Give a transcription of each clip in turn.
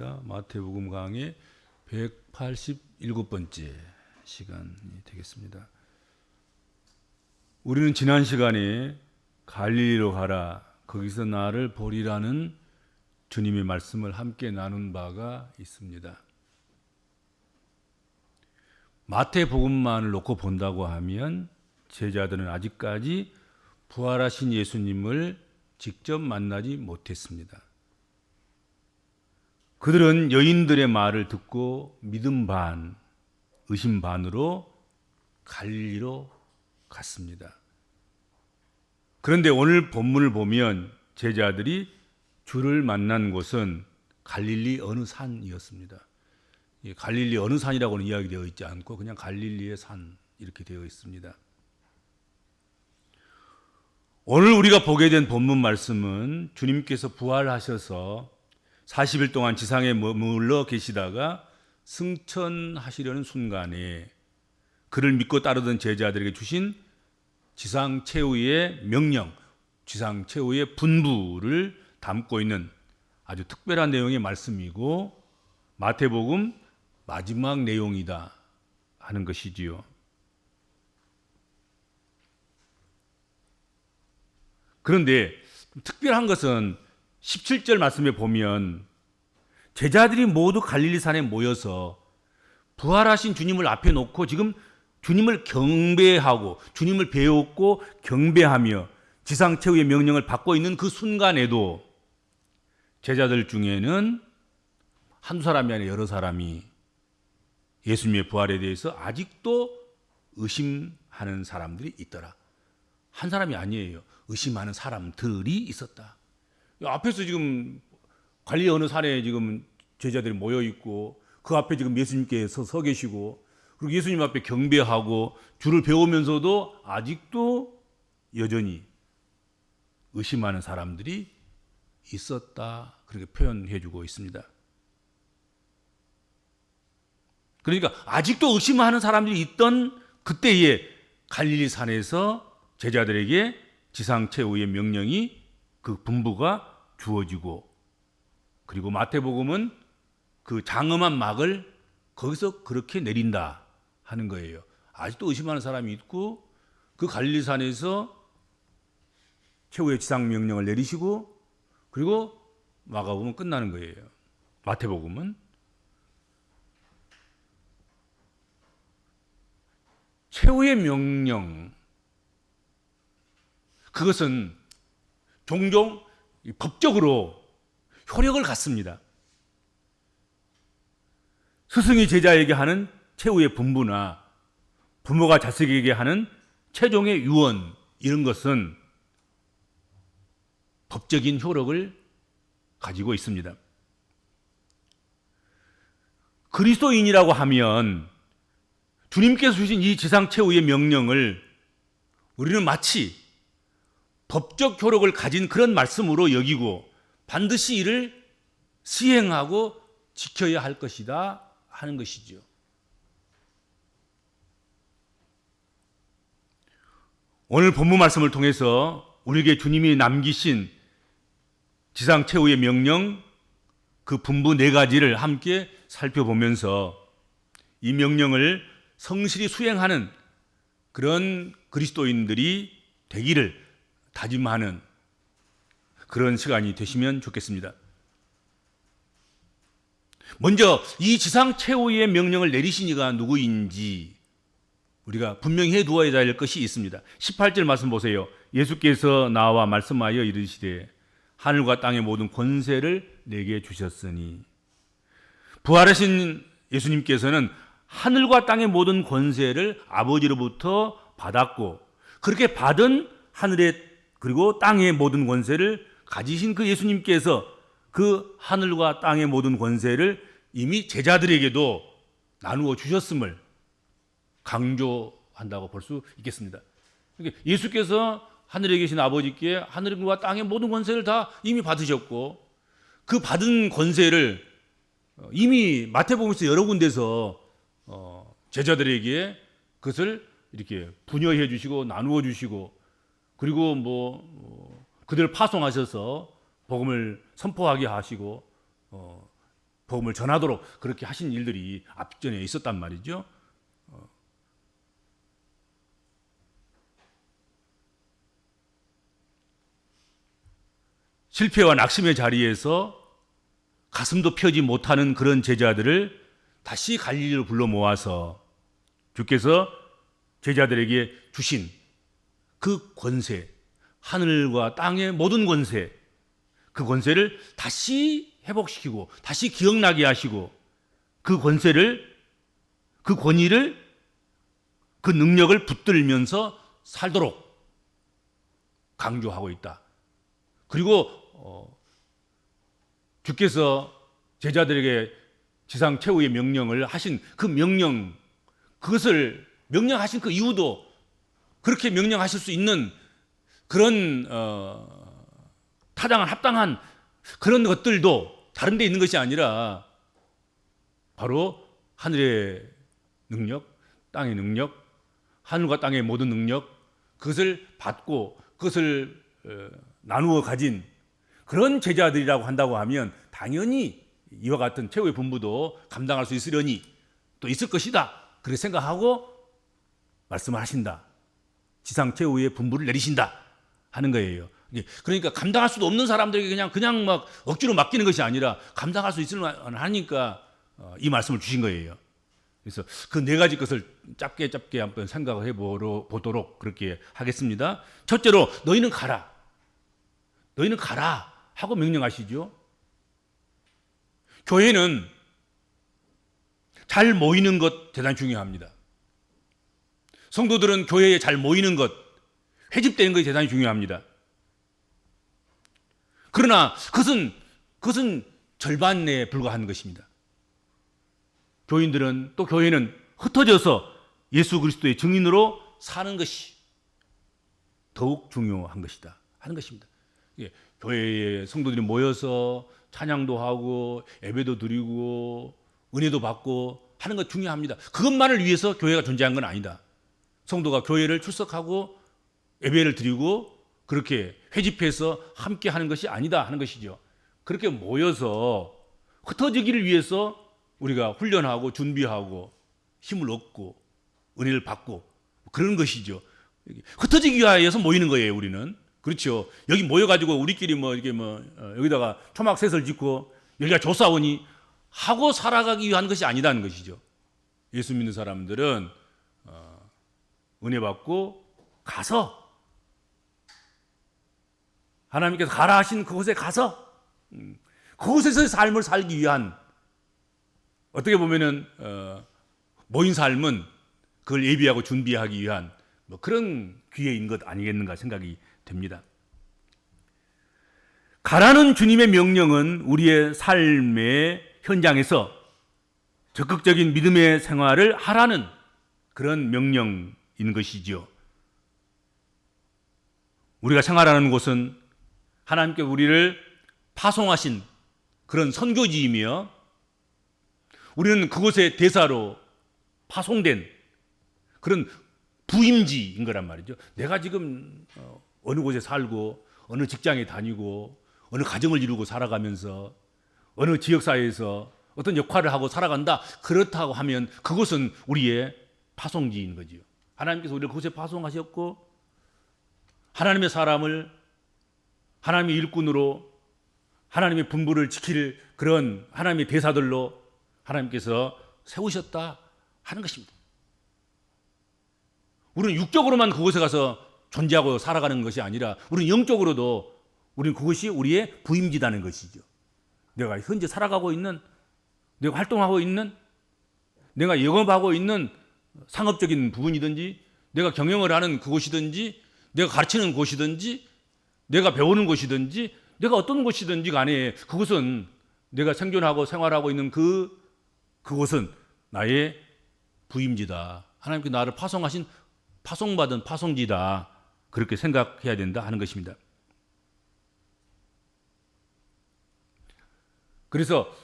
마태복음 강의 187번째 시간이 되겠습니다. 우리는 지난 시간에 갈릴리로 가라 거기서 나를 보리라는 주님의 말씀을 함께 나눈 바가 있습니다. 마태복음만을 놓고 본다고 하면 제자들은 아직까지 부활하신 예수님을 직접 만나지 못했습니다. 그들은 여인들의 말을 듣고 믿음 반, 의심 반으로 갈릴리로 갔습니다. 그런데 오늘 본문을 보면 제자들이 주를 만난 곳은 갈릴리 어느 산이었습니다. 갈릴리 어느 산이라고는 이야기되어 있지 않고 그냥 갈릴리의 산 이렇게 되어 있습니다. 오늘 우리가 보게 된 본문 말씀은 주님께서 부활하셔서 40일 동안 지상에 머물러 계시다가 승천하시려는 순간에 그를 믿고 따르던 제자들에게 주신 지상 최후의 명령, 지상 최후의 분부를 담고 있는 아주 특별한 내용의 말씀이고 마태복음 마지막 내용이다 하는 것이지요. 그런데 특별한 것은 17절 말씀에 보면 제자들이 모두 갈릴리 산에 모여서 부활하신 주님을 앞에 놓고 지금 주님을 경배하고 주님을 배웠고 경배하며 지상 최후의 명령을 받고 있는 그 순간에도 제자들 중에는 한두 사람이 아니라 여러 사람이 예수님의 부활에 대해서 아직도 의심하는 사람들이 있더라. 한 사람이 아니에요. 의심하는 사람들이 있었다. 앞에서 지금 갈릴리 어느 산에 지금 제자들이 모여 있고 그 앞에 지금 예수님께서 서 계시고 그리고 예수님 앞에 경배하고 주를 배우면서도 아직도 여전히 의심하는 사람들이 있었다. 그렇게 표현해 주고 있습니다. 그러니까 아직도 의심하는 사람들이 있던 그때에 갈릴리 산에서 제자들에게 지상 최후의 명령이 그 분부가 주어지고 그리고 마태복음은 그 장엄한 막을 거기서 그렇게 내린다 하는 거예요. 아직도 의심하는 사람이 있고 그 갈릴리산에서 최후의 지상 명령을 내리시고 그리고 마가복음은 끝나는 거예요. 마태복음은 최후의 명령 그것은 종종 법적으로 효력을 갖습니다. 스승이 제자에게 하는 최후의 분부나 부모가 자식에게 하는 최종의 유언 이런 것은 법적인 효력을 가지고 있습니다. 그리스도인이라고 하면 주님께서 주신 이 지상 최후의 명령을 우리는 마치 법적 효력을 가진 그런 말씀으로 여기고 반드시 이를 시행하고 지켜야 할 것이다 하는 것이죠. 오늘 본문 말씀을 통해서 우리에게 주님이 남기신 지상 최후의 명령 그 분부 네 가지를 함께 살펴보면서 이 명령을 성실히 수행하는 그런 그리스도인들이 되기를 다짐하는 그런 시간이 되시면 좋겠습니다. 먼저 이 지상 최후의 명령을 내리신 이가 누구인지 우리가 분명히 해두어야 할 것이 있습니다. 18절 말씀 보세요. 예수께서 나와 말씀하여 이르시되 하늘과 땅의 모든 권세를 내게 주셨으니 부활하신 예수님께서는 하늘과 땅의 모든 권세를 아버지로부터 받았고 그렇게 받은 하늘의 그리고 땅의 모든 권세를 가지신 그 예수님께서 그 하늘과 땅의 모든 권세를 이미 제자들에게도 나누어 주셨음을 강조한다고 볼 수 있겠습니다. 그러니까 예수께서 하늘에 계신 아버지께 하늘과 땅의 모든 권세를 다 이미 받으셨고 그 받은 권세를 이미 마태복음에서 여러 군데서 제자들에게 그것을 이렇게 분여해 주시고 나누어 주시고 그리고 그들을 파송하셔서 복음을 선포하게 하시고 복음을 전하도록 그렇게 하신 일들이 앞전에 있었단 말이죠. 실패와 낙심의 자리에서 가슴도 펴지 못하는 그런 제자들을 다시 갈릴리로 불러 모아서 주께서 제자들에게 주신 그 권세, 하늘과 땅의 모든 권세, 그 권세를 다시 회복시키고 다시 기억나게 하시고 그 권세를, 그 권위를, 그 능력을 붙들면서 살도록 강조하고 있다. 그리고 주께서 제자들에게 지상 최후의 명령을 하신 그 명령, 그것을 명령하신 그 이유도 그렇게 명령하실 수 있는 그런 타당한 합당한 그런 것들도 다른 데 있는 것이 아니라 바로 하늘의 능력, 땅의 능력, 하늘과 땅의 모든 능력, 그것을 받고 그것을 나누어 가진 그런 제자들이라고 한다고 하면 당연히 이와 같은 최후의 분부도 감당할 수 있으려니 또 있을 것이다, 그렇게 생각하고 말씀을 하신다. 지상 최후의 분부를 내리신다 하는 거예요. 그러니까 감당할 수도 없는 사람들에게 그냥 막 억지로 맡기는 것이 아니라 감당할 수 있으면 하니까 이 말씀을 주신 거예요. 그래서 그 네 가지 것을 짧게 한번 생각을 해보도록 그렇게 하겠습니다. 첫째로 너희는 가라. 너희는 가라 하고 명령하시죠. 교회는 잘 모이는 것 대단히 중요합니다. 성도들은 교회에 잘 모이는 것, 회집되는 것이 대단히 중요합니다. 그러나 그것은 절반에 불과한 것입니다. 교인들은 또 교회는 흩어져서 예수 그리스도의 증인으로 사는 것이 더욱 중요한 것이다 하는 것입니다. 교회에 성도들이 모여서 찬양도 하고 예배도 드리고 은혜도 받고 하는 것 중요합니다. 그것만을 위해서 교회가 존재한 건 아니다. 성도가 교회를 출석하고 예배를 드리고 그렇게 회집해서 함께 하는 것이 아니다 하는 것이죠. 그렇게 모여서 흩어지기를 위해서 우리가 훈련하고 준비하고 힘을 얻고 은혜를 받고 그런 것이죠. 흩어지기 위하여서 모이는 거예요, 우리는. 그렇죠. 여기 모여가지고 우리끼리 여기다가 초막셋을 짓고 여기가 조사오니 하고 살아가기 위한 것이 아니다는 것이죠. 예수 믿는 사람들은 은혜 받고 가서 하나님께서 가라 하신 그곳에 가서 그곳에서의 삶을 살기 위한, 어떻게 보면은 모인 삶은 그걸 예비하고 준비하기 위한 그런 기회인 것 아니겠는가 생각이 됩니다. 가라는 주님의 명령은 우리의 삶의 현장에서 적극적인 믿음의 생활을 하라는 그런 명령인 것이죠. 우리가 생활하는 곳은 하나님께 우리를 파송하신 그런 선교지이며 우리는 그곳의 대사로 파송된 그런 부임지인 거란 말이죠. 내가 지금 어느 곳에 살고 어느 직장에 다니고 어느 가정을 이루고 살아가면서 어느 지역사회에서 어떤 역할을 하고 살아간다, 그렇다고 하면 그것은 우리의 파송지인 거지요. 하나님께서 우리를 그곳에 파송하셨고 하나님의 사람을 하나님의 일꾼으로 하나님의 분부를 지킬 그런 하나님의 대사들로 하나님께서 세우셨다 하는 것입니다. 우리는 육적으로만 그곳에 가서 존재하고 살아가는 것이 아니라 우리는 영적으로도 우리는 그것이 우리의 부임지다는 것이죠. 내가 현재 살아가고 있는, 내가 활동하고 있는, 내가 영업하고 있는 상업적인 부분이든지 내가 경영을 하는 그곳이든지 내가 가르치는 곳이든지 내가 배우는 곳이든지 내가 어떤 곳이든지 간에 그것은 내가 생존하고 생활하고 있는 그곳은 나의 부임지다. 하나님께 나를 파송하신 파송받은 파송지다. 그렇게 생각해야 된다 하는 것입니다. 그래서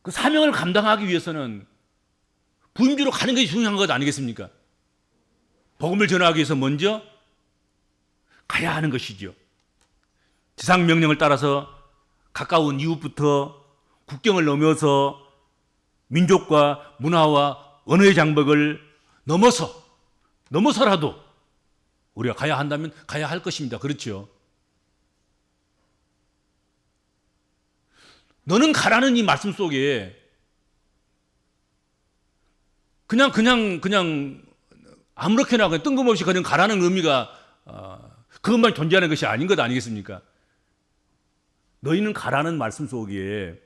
그 사명을 감당하기 위해서는 부임지로 가는 것이 중요한 것 아니겠습니까? 복음을 전하기 위해서 먼저 가야 하는 것이죠. 지상 명령을 따라서 가까운 이웃부터 국경을 넘어서 민족과 문화와 언어의 장벽을 넘어서라도 우리가 가야 한다면 가야 할 것입니다. 그렇죠? 너는 가라는 이 말씀 속에 그냥 아무렇게나 그냥 뜬금없이 그냥 가라는 의미가 그것만 존재하는 것이 아닌 것 아니겠습니까? 너희는 가라는 말씀 속에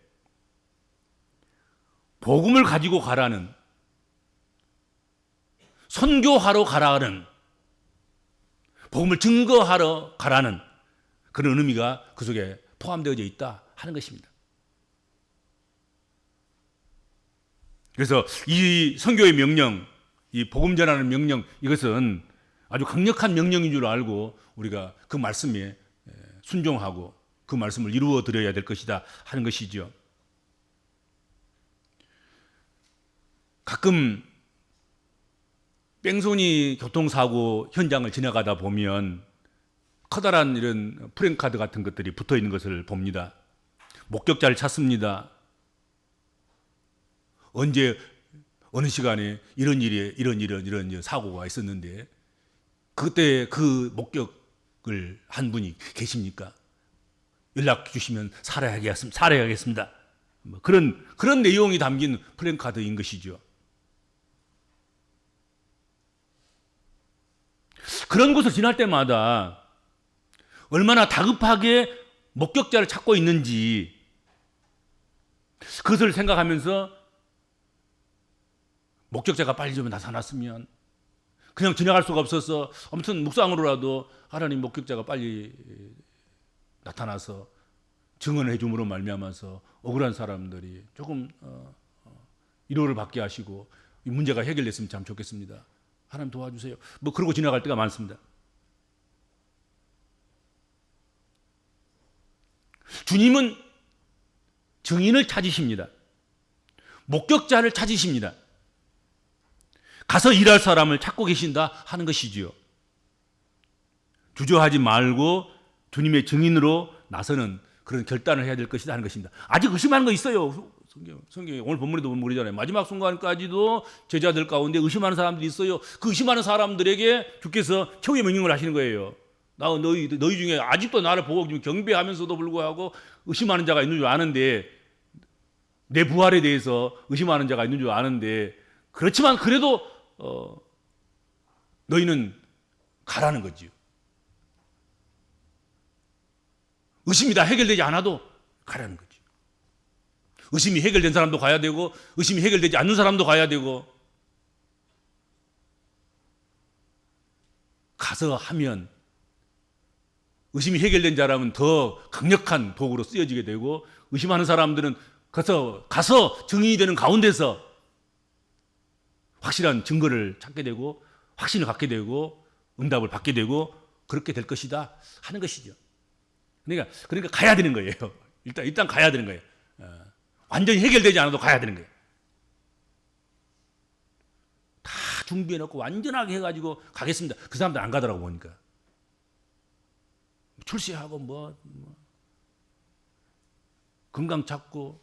복음을 가지고 가라는, 선교하러 가라는, 복음을 증거하러 가라는 그런 의미가 그 속에 포함되어져 있다 하는 것입니다. 그래서 이 선교의 명령, 이 복음 전하는 명령, 이것은 아주 강력한 명령인 줄 알고 우리가 그 말씀에 순종하고 그 말씀을 이루어 드려야 될 것이다 하는 것이죠. 가끔 뺑소니 교통사고 현장을 지나가다 보면 커다란 이런 프랭카드 같은 것들이 붙어 있는 것을 봅니다. 목격자를 찾습니다. 언제 어느 시간에 이런 사고가 있었는데 그때 그 목격을 한 분이 계십니까? 연락 주시면 살아야겠습니다. 그런 내용이 담긴 플랜카드인 것이죠. 그런 곳을 지날 때마다 얼마나 다급하게 목격자를 찾고 있는지 그것을 생각하면서 목격자가 빨리 좀 나타났으면 그냥 지나갈 수가 없어서 아무튼 묵상으로라도 하나님 목격자가 빨리 나타나서 증언해 줌으로 말미암아서 억울한 사람들이 조금 위로를 받게 하시고 이 문제가 해결됐으면 참 좋겠습니다. 하나님 도와주세요. 뭐 그러고 지나갈 때가 많습니다. 주님은 증인을 찾으십니다. 목격자를 찾으십니다. 가서 일할 사람을 찾고 계신다 하는 것이지요. 주저하지 말고 주님의 증인으로 나서는 그런 결단을 해야 될 것이다 하는 것입니다. 아직 의심하는 거 있어요. 성경에 오늘 본문에도 보면 모르잖아요. 마지막 순간까지도 제자들 가운데 의심하는 사람들이 있어요. 그 의심하는 사람들에게 주께서 최후의 명령을 하시는 거예요. 너희 중에 아직도 나를 보고 경배하면서도 불구하고 의심하는 자가 있는 줄 아는데, 내 부활에 대해서 의심하는 자가 있는 줄 아는데, 그렇지만 그래도 너희는 가라는 거지요. 의심이 다 해결되지 않아도 가라는 거지. 의심이 해결된 사람도 가야 되고 의심이 해결되지 않는 사람도 가야 되고, 가서 하면 의심이 해결된 자라면 더 강력한 도구로 쓰여지게 되고, 의심하는 사람들은 가서 증인이 되는 가운데서 확실한 증거를 찾게 되고 확신을 갖게 되고 응답을 받게 되고 그렇게 될 것이다 하는 것이죠. 그러니까 가야 되는 거예요. 일단 가야 되는 거예요. 완전히 해결되지 않아도 가야 되는 거예요. 다 준비해놓고 완전하게 해가지고 가겠습니다. 그 사람들 안 가더라고 보니까. 출세하고 건강 찾고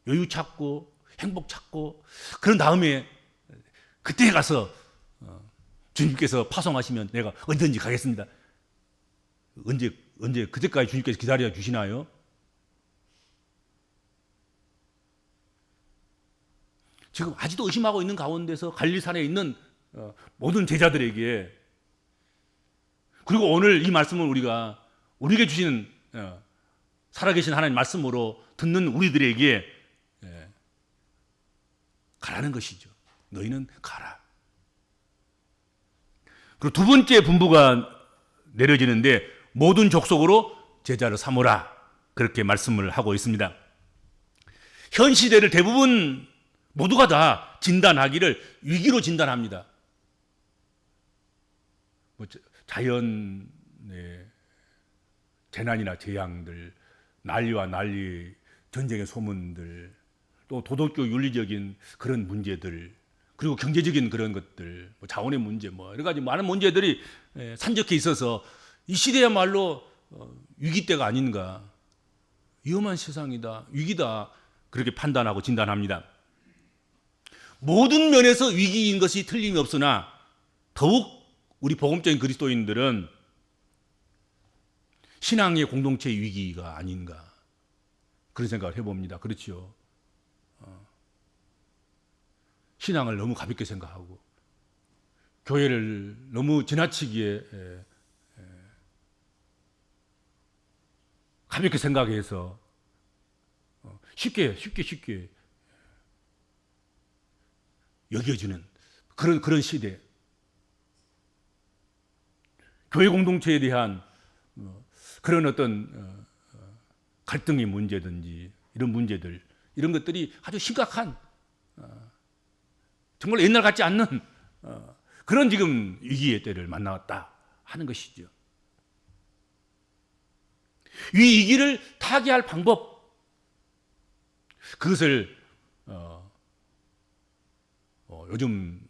여유 찾고 행복 찾고 그런 다음에 그때 가서 주님께서 파송하시면 내가 언제든지 가겠습니다. 언제 그때까지 주님께서 기다려 주시나요? 지금 아직도 의심하고 있는 가운데서 갈릴산에 있는 모든 제자들에게, 그리고 오늘 이 말씀을 우리에게 주시는 살아계신 하나님 말씀으로 듣는 우리들에게 가라는 것이죠. 너희는 가라. 그리고 두 번째 분부가 내려지는데, 모든 족속으로 제자를 삼으라, 그렇게 말씀을 하고 있습니다. 현 시대를 대부분 모두가 다 진단하기를 위기로 진단합니다. 자연의 재난이나 재앙들, 난리와 난리, 전쟁의 소문들, 또 도덕적 윤리적인 그런 문제들, 그리고 경제적인 그런 것들, 자원의 문제, 여러 가지 많은 문제들이 산적해 있어서 이 시대야말로 위기 때가 아닌가, 위험한 세상이다, 위기다, 그렇게 판단하고 진단합니다. 모든 면에서 위기인 것이 틀림이 없으나 더욱 우리 복음적인 그리스도인들은 신앙의 공동체의 위기가 아닌가 그런 생각을 해봅니다. 그렇죠. 신앙을 너무 가볍게 생각하고 교회를 너무 지나치게 가볍게 생각해서 쉽게 여겨지는 그런 시대. 교회 공동체에 대한 그런 어떤 갈등의 문제든지 이런 문제들, 이런 것들이 아주 심각한 정말 옛날 같지 않는 그런 지금 위기의 때를 만나왔다 하는 것이죠. 이 위기를 타개할 방법, 그것을 요즘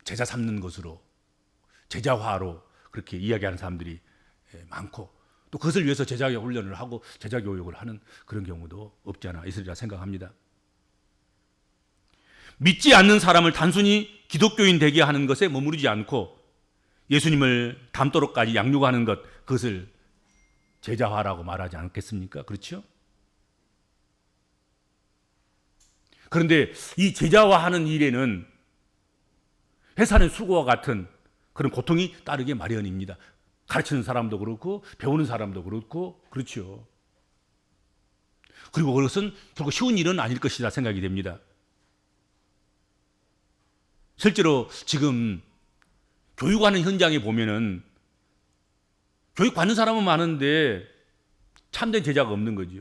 제자 삼는 것으로, 제자화로 그렇게 이야기하는 사람들이 많고, 또 그것을 위해서 제자 훈련을 하고 제자 교육을 하는 그런 경우도 없지 않아 있으리라 생각합니다. 믿지 않는 사람을 단순히 기독교인 되게 하는 것에 머무르지 않고 예수님을 닮도록까지 양육하는 것, 그것을 제자화라고 말하지 않겠습니까? 그렇죠? 그런데 이 제자화하는 일에는 회사의 수고와 같은 그런 고통이 따르게 마련입니다. 가르치는 사람도 그렇고 배우는 사람도 그렇고 그렇죠. 그리고 그것은 결국 쉬운 일은 아닐 것이다 생각이 됩니다. 실제로 지금 교육하는 현장에 보면은 교육받는 사람은 많은데 참된 제자가 없는 거죠.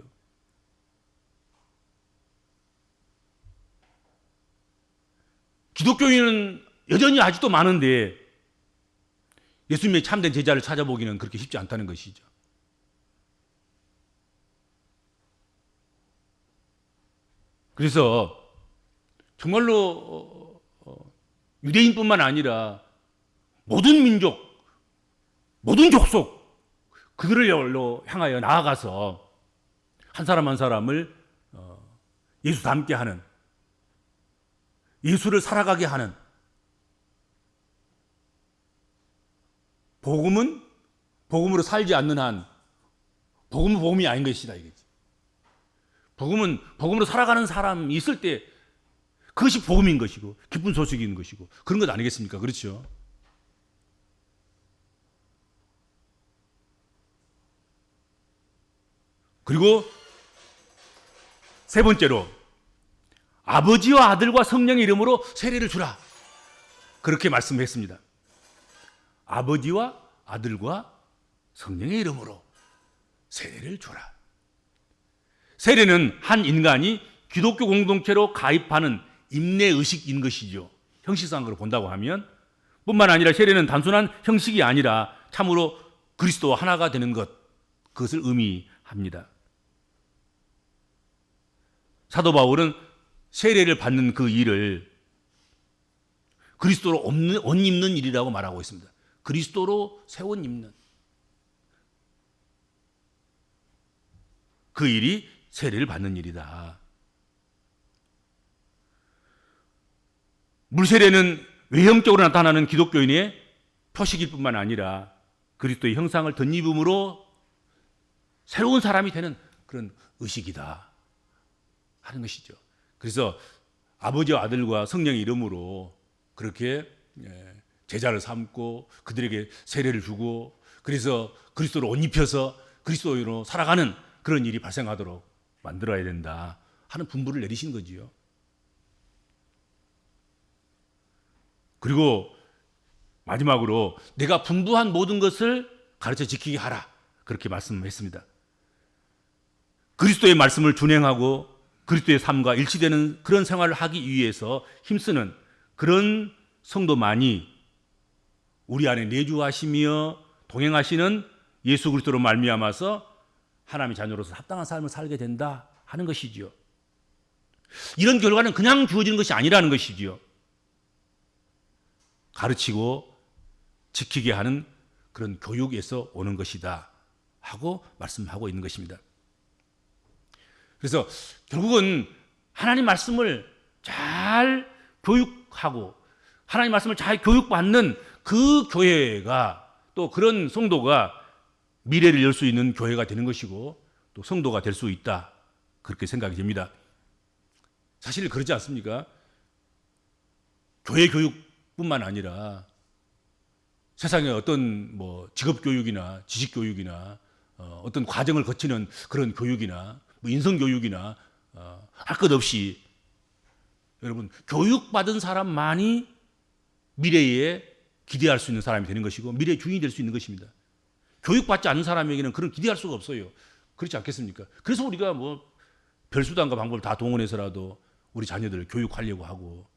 기독교인은 여전히 아직도 많은데 예수님의 참된 제자를 찾아보기는 그렇게 쉽지 않다는 것이죠. 그래서 정말로 유대인뿐만 아니라 모든 민족, 모든 족속, 그들을 향하여 나아가서 한 사람 한 사람을 예수 닮게 하는, 예수를 살아가게 하는, 복음은 복음으로 살지 않는 한 복음은 복음이 아닌 것이다 이거지. 복음은 복음으로 살아가는 사람이 있을 때 그것이 복음인 것이고 기쁜 소식인 것이고 그런 것 아니겠습니까? 그렇죠? 그리고 세 번째로 아버지와 아들과 성령의 이름으로 세례를 주라. 그렇게 말씀했습니다. 아버지와 아들과 성령의 이름으로 세례를 주라. 세례는 한 인간이 기독교 공동체로 가입하는 임내의식인 것이죠. 형식상으로 본다고 하면. 뿐만 아니라 세례는 단순한 형식이 아니라 참으로 그리스도와 하나가 되는 것, 그것을 의미합니다. 사도 바울은 세례를 받는 그 일을 그리스도로 옷 입는 일이라고 말하고 있습니다. 그리스도로 새 옷 입는 그 일이 세례를 받는 일이다. 물세례는 외형적으로 나타나는 기독교인의 표식일 뿐만 아니라 그리스도의 형상을 덧입음으로 새로운 사람이 되는 그런 의식이다 하는 것이죠. 그래서 아버지와 아들과 성령의 이름으로 그렇게 제자를 삼고 그들에게 세례를 주고 그래서 그리스도로 옷 입혀서 그리스도인으로 살아가는 그런 일이 발생하도록 만들어야 된다 하는 분부를 내리신 거지요. 그리고 마지막으로 내가 분부한 모든 것을 가르쳐 지키게 하라 그렇게 말씀했습니다. 그리스도의 말씀을 준행하고 그리스도의 삶과 일치되는 그런 생활을 하기 위해서 힘쓰는 그런 성도만이 우리 안에 내주하시며 동행하시는 예수 그리스도로 말미암아서 하나님의 자녀로서 합당한 삶을 살게 된다 하는 것이지요. 이런 결과는 그냥 주어지는 것이 아니라는 것이지요. 가르치고 지키게 하는 그런 교육에서 오는 것이다 하고 말씀하고 있는 것입니다. 그래서 결국은 하나님 말씀을 잘 교육하고 하나님 말씀을 잘 교육받는 그 교회가 또 그런 성도가 미래를 열 수 있는 교회가 되는 것이고 또 성도가 될 수 있다. 그렇게 생각이 됩니다. 사실 그렇지 않습니까? 교회 교육뿐만 아니라 세상의 어떤 직업 교육이나 지식 교육이나 어떤 과정을 거치는 그런 교육이나 인성 교육이나 할 것 없이 여러분 교육받은 사람만이 미래에 기대할 수 있는 사람이 되는 것이고 미래의 주인이 될 수 있는 것입니다. 교육받지 않은 사람에게는 그런 기대할 수가 없어요. 그렇지 않겠습니까? 그래서 우리가 별수단과 방법을 다 동원해서라도 우리 자녀들을 교육하려고 하고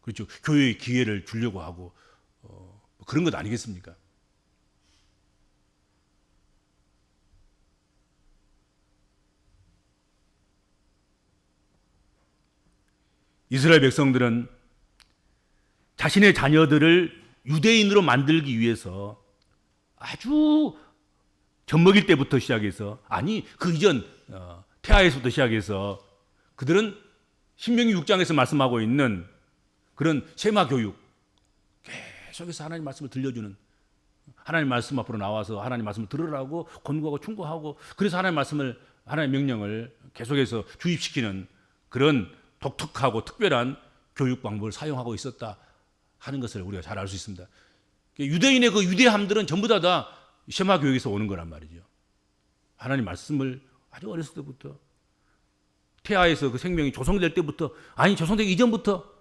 그렇죠. 교회의 기회를 주려고 하고 그런 것 아니겠습니까? 이스라엘 백성들은 자신의 자녀들을 유대인으로 만들기 위해서 아주 젖먹일 때부터 시작해서 그 이전 태아에서부터 시작해서 그들은 신명기 6장에서 말씀하고 있는 그런 세마 교육 계속해서 하나님 말씀을 들려주는 하나님 말씀 앞으로 나와서 하나님 말씀을 들으라고 권고하고 충고하고 그래서 하나님 명령을 계속해서 주입시키는 그런 독특하고 특별한 교육 방법을 사용하고 있었다 하는 것을 우리가 잘 알 수 있습니다. 유대인의 그 유대함들은 전부 다 세마 교육에서 오는 거란 말이죠. 하나님 말씀을 아주 어렸을 때부터 태아에서 그 생명이 조성될 때부터 조성되기 이전부터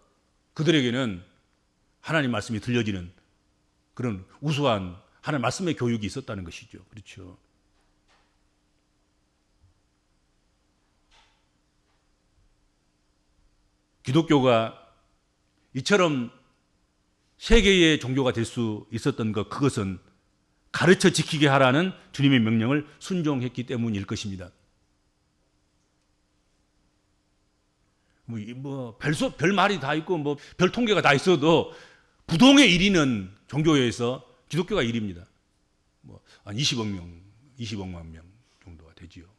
그들에게는 하나님 말씀이 들려지는 그런 우수한 하나님 말씀의 교육이 있었다는 것이죠. 그렇죠. 기독교가 이처럼 세계의 종교가 될 수 있었던 그것은 가르쳐 지키게 하라는 주님의 명령을 순종했기 때문일 것입니다. 별 말이 다 있고 별 통계가 다 있어도 부동의 1위는 종교에서 기독교가 1위입니다. 한 20억만 명 정도가 되지요.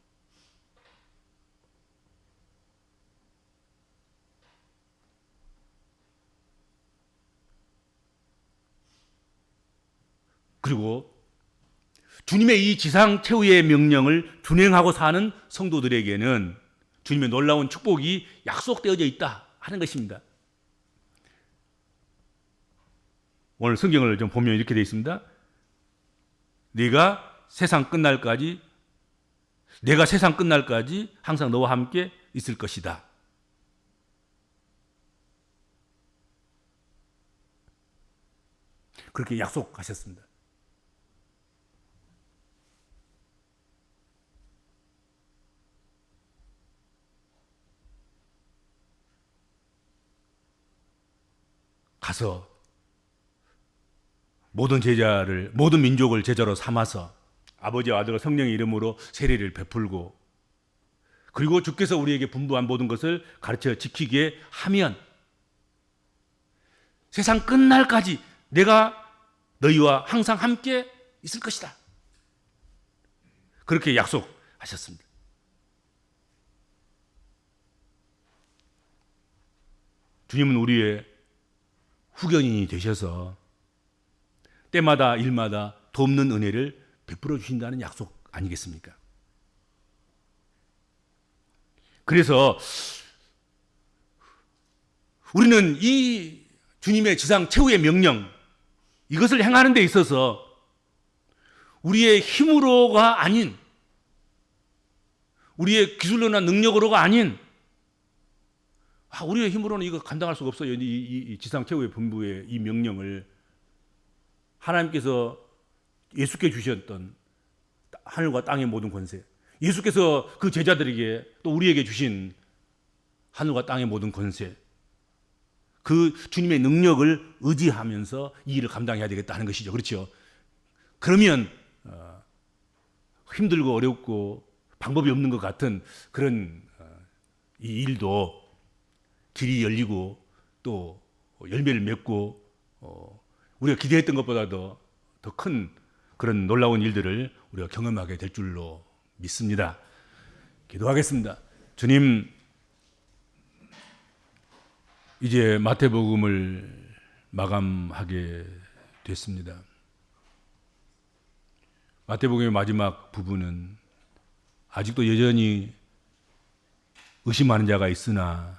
그리고 주님의 이 지상 최후의 명령을 준행하고 사는 성도들에게는 주님의 놀라운 축복이 약속되어져 있다 하는 것입니다. 오늘 성경을 좀 보면 이렇게 되어 있습니다. 내가 세상 끝날까지 항상 너와 함께 있을 것이다. 그렇게 약속하셨습니다. 가서 모든 민족을 제자로 삼아서 아버지와 아들과 성령의 이름으로 세례를 베풀고 그리고 주께서 우리에게 분부한 모든 것을 가르쳐 지키게 하면 세상 끝날까지 내가 너희와 항상 함께 있을 것이다. 그렇게 약속하셨습니다. 주님은 우리의 후견인이 되셔서 때마다 일마다 돕는 은혜를 베풀어 주신다는 약속 아니겠습니까? 그래서 우리는 이 주님의 지상 최후의 명령 이것을 행하는 데 있어서 우리의 힘으로가 아닌 우리의 기술로나 능력으로가 아닌 우리의 힘으로는 이거 감당할 수가 없어요. 이 지상 최후의 분부의 이 명령을 하나님께서 예수께 주셨던 하늘과 땅의 모든 권세, 예수께서 그 제자들에게 또 우리에게 주신 하늘과 땅의 모든 권세, 그 주님의 능력을 의지하면서 이 일을 감당해야 되겠다 하는 것이죠. 그렇죠? 그러면 힘들고 어렵고 방법이 없는 것 같은 그런 이 일도 길이 열리고 또 열매를 맺고 우리가 기대했던 것보다도 더 큰 그런 놀라운 일들을 우리가 경험하게 될 줄로 믿습니다. 기도하겠습니다. 주님, 이제 마태복음을 마감하게 됐습니다. 마태복음의 마지막 부분은 아직도 여전히 의심하는 자가 있으나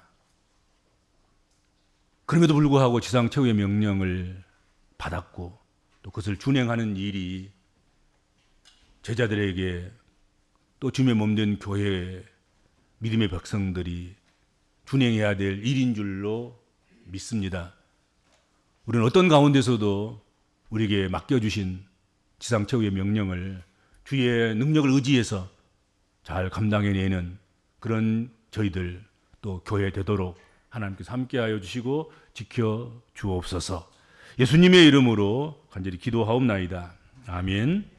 그럼에도 불구하고 지상 최후의 명령을 받았고 또 그것을 준행하는 일이 제자들에게 또 주님의 몸된 교회 믿음의 백성들이 준행해야 될 일인 줄로 믿습니다. 우리는 어떤 가운데서도 우리에게 맡겨주신 지상 최후의 명령을 주의 능력을 의지해서 잘 감당해내는 그런 저희들 또 교회 되도록 하나님께서 함께하여 주시고 지켜 주옵소서. 예수님의 이름으로 간절히 기도하옵나이다. 아멘.